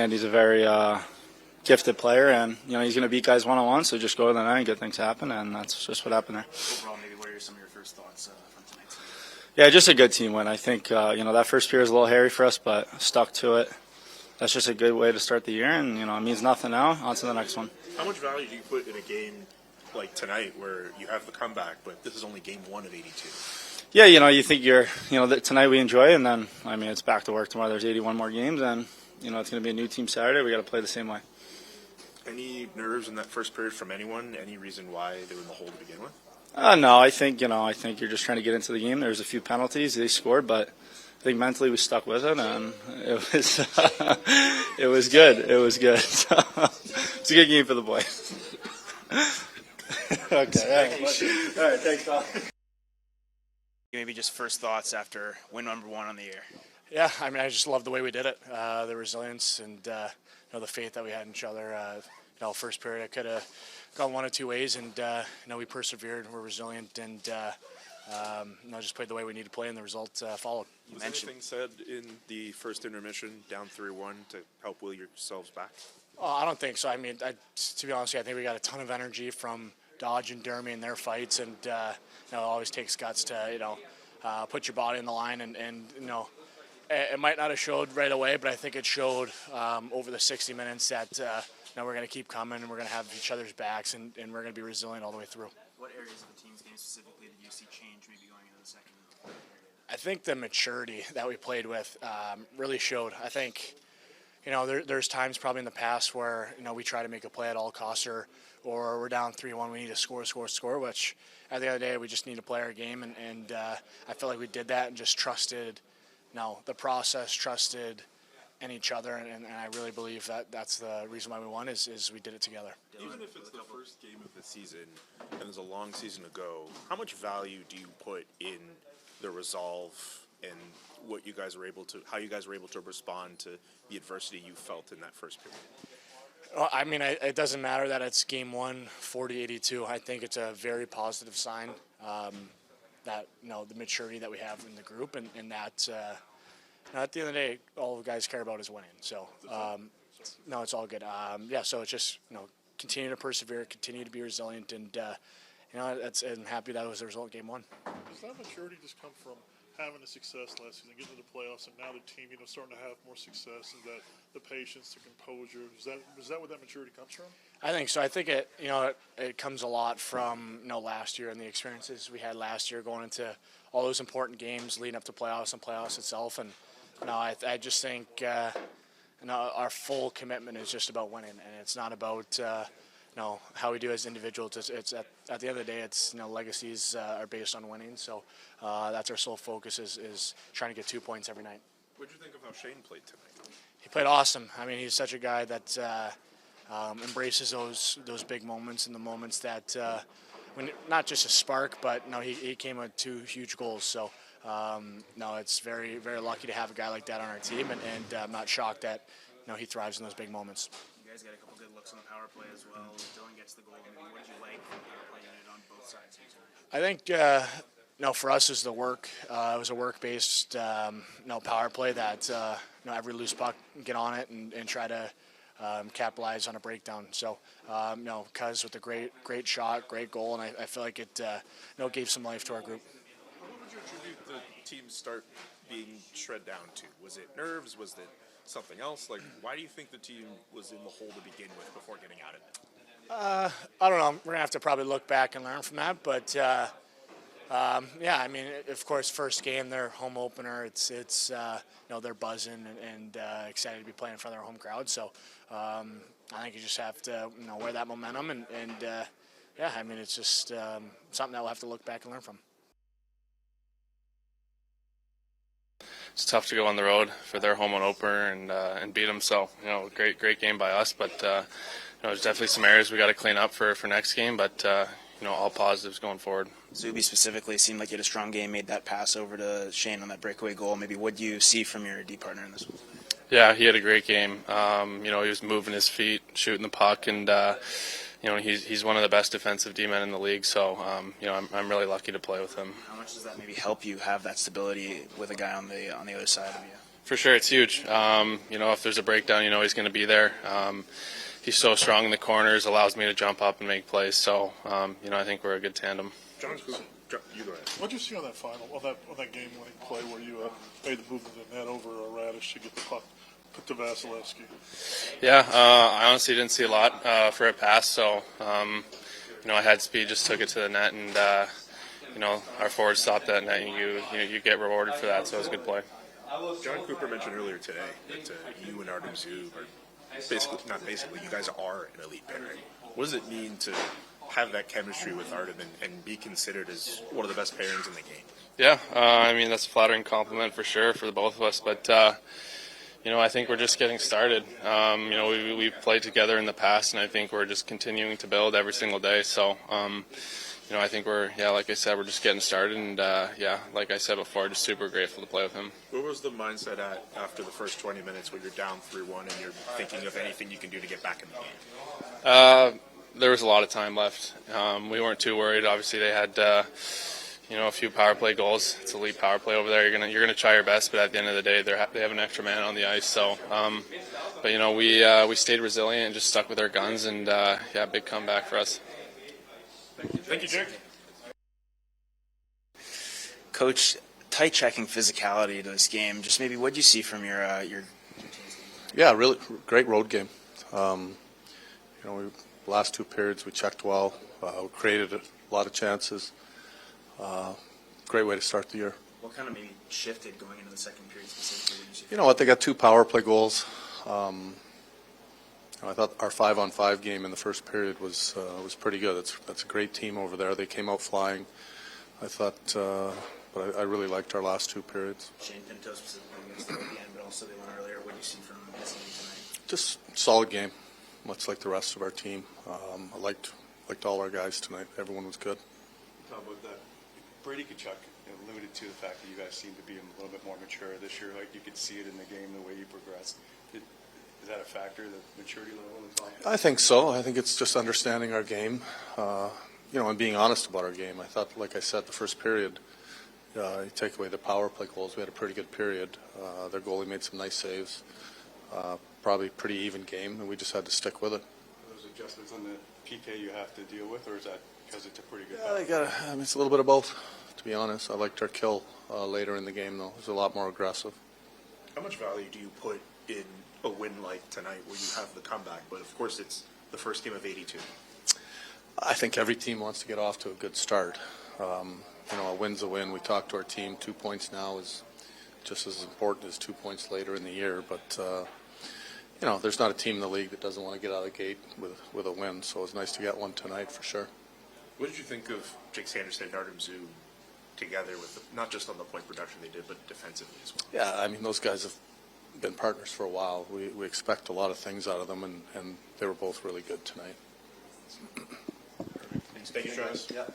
and he's a very gifted player, and he's going to beat guys one-on-one, so just go to the net and get things happen, and that's just what happened there. Overall, maybe what are some of your first thoughts from tonight's game? Yeah, just a good team win. I think that first period was a little hairy for us, but stuck to it. That's just a good way to start the year, and it means nothing now. On to the next one. How much value do you put in a game like tonight where you have the comeback, but this is only game 1 of 82? Yeah, you think that tonight we enjoy, and then it's back to work tomorrow. There's 81 more games, and it's going to be a new team Saturday. We got to play the same way. Any nerves in that first period from anyone? Any reason why they were in the hole to begin with? No, I think you're just trying to get into the game. There's a few penalties they scored, but I think mentally we stuck with it, and it was it was good. It was good. So, it's a good game for the boys. Okay. All right. Thanks, Bob. Maybe just first thoughts after win number 1 on the year. Yeah, I just love the way we did it, the resilience and the faith that we had in each other. First period I could have gone one of two ways, and we persevered, we're resilient, and just played the way we need to play, and the result followed. Was anything said in the first intermission, down 3-1, to help will yourselves back? Oh, I don't think so. To be honest with you, I think we got a ton of energy from Dodge and Dermy in their fights, and it always takes guts to put your body in the line, and it might not have showed right away, but I think it showed over the 60 minutes that we're going to keep coming, and we're going to have each other's backs, and we're going to be resilient all the way through. What areas of the team's game specifically did you see change maybe going into the second period? I think the maturity that we played with really showed. I think there's times probably in the past where we try to make a play at all costs, or we're down 3-1, we need to score, which at the end of the day we just need to play our game, and I feel like we did that and just trusted the process, trusted in each other, and I really believe that that's the reason why we won is we did it together. Even if it's the first game of the season and there's a long season to go, how much value do you put in the resolve and how you guys were able to respond to the adversity you felt in that first period? Well, it doesn't matter that it's game 1, 40-82. I think it's a very positive sign that the maturity that we have in the group, and that at the end of the day, all the guys care about is winning. So it's all good. So it's just continue to persevere, continue to be resilient, and I'm happy that was the result of game 1. Does that maturity just come from having the success last season, getting to the playoffs, and now the team, starting to have more success, and that the patience, the composure, is that where that maturity comes from? I think so. I think it comes a lot from last year and the experiences we had last year going into all those important games leading up to playoffs and playoffs itself, and I just think our full commitment is just about winning, and it's not about how we do as individuals. It's at the end of the day, it's legacies are based on winning. So that's our sole focus is trying to get 2 points every night. What did you think of how Shane played tonight? He played awesome. He's such a guy that embraces those big moments and the moments that when not just a spark, but he came with 2 huge goals. So it's very, very lucky to have a guy like that on our team, and I'm not shocked that he thrives in those big moments. You guys got a couple good looks on the power play as well. Dylan gets the goal. Maybe what did you like from the power play unit on both sides here tonight? I think for us, it was the work. It was a work-based power play that every loose puck, get on it and try to capitalize on a breakdown. So Cuz with a great shot, great goal, and I feel like it gave some life to our group. What would you attribute the team start being shred down to? Was it nerves? Was it something else? Why do you think the team was in the hole to begin with before getting out of it? I don't know. We're going to have to probably look back and learn from that. But, of course, first game, their home opener, it's they're buzzing and excited to be playing in front of their home crowd. So I think you just have to wear that momentum. And it's just something that we'll have to look back and learn from. It's tough to go on the road for their home opener and beat them. So great game by us, but there's definitely some areas we got to clean up for next game. But all positives going forward. Zuby specifically seemed like he had a strong game. Made that pass over to Shane on that breakaway goal. Maybe what do you see from your D partner in this one? Yeah, he had a great game. He was moving his feet, shooting the puck, and he's one of the best defensive D-men in the league. So I'm really lucky to play with him. How much does that maybe help you have that stability with a guy on the other side of you? For sure, it's huge. If there's a breakdown, he's going to be there. He's so strong in the corners, allows me to jump up and make plays. So, I think we're a good tandem. John, you go ahead. What did you see on that on that game-winning play where you made the move of the net over Radish to get the puck put to Vasilevsky? Yeah, I honestly didn't see a lot for a pass, so I had speed, just took it to the net, and our forwards stopped that net, and you get rewarded for that. So it was a good play. John Cooper mentioned earlier today that you and Artem Zub are you guys are an elite pairing. What does it mean to have that chemistry with Artem and be considered as one of the best pairings in the game? Yeah, that's a flattering compliment for sure for the both of us, but I think we're just getting started. We've played together in the past, and I think we're just continuing to build every single day. So, I think like I said, we're just getting started, and like I said before, just super grateful to play with him. What was the mindset after the first 20 minutes when you're down 3-1 and you're thinking of anything you can do to get back in the game? There was a lot of time left. We weren't too worried. Obviously, they had a few power play goals. It's a elite power play over there. You're gonna try your best, but at the end of the day, they have an extra man on the ice. So, we stayed resilient and just stuck with our guns, and big comeback for us. Thank you, Jake. Coach, tight checking physicality to this game. Just maybe what do you see from your Yeah, really great road game. Last two periods we checked well. We created a lot of chances. Great way to start the year. What kind of maybe shifted going into the second period specifically? What did you see? You know what? They got two power play goals. I thought our 5-on-5 game in the first period was pretty good. That's a great team over there. They came out flying. I thought, but I really liked our last two periods. Shane Pinto specifically against them at the end, but also they won earlier. What do you see from his game tonight? Just solid game, much like the rest of our team. I liked all our guys tonight. Everyone was good. Talk about that. Brady Tkachuk alluded to the fact that you guys seem to be a little bit more mature this year. Like you could see it in the game, the way you progressed. Is that a factor, the maturity level? I think so. I think it's just understanding our game, and being honest about our game. I thought, like I said, the first period, you take away the power play goals, we had a pretty good period. Their goalie made some nice saves. Probably pretty even game, and we just had to stick with it. Are those adjustments on the PK you have to deal with, or is that because it's a pretty good? Yeah, it's a little bit of both, to be honest. I liked our kill later in the game, though. It was a lot more aggressive. How much value do you put in a win like tonight where you have the comeback, but of course it's the first game of 82? I think every team wants to get off to a good start. A win's a win. We talked to our team. 2 points now is just as important as 2 points later in the year. But, there's not a team in the league that doesn't want to get out of the gate with a win. So it was nice to get one tonight for sure. What did you think of Jake Sanderson and Artem Zub together with not just on the point production they did, but defensively as well? Yeah, those guys have been partners for a while. We expect a lot of things out of them, and they were both really good tonight. Thank you, Travis. Yeah.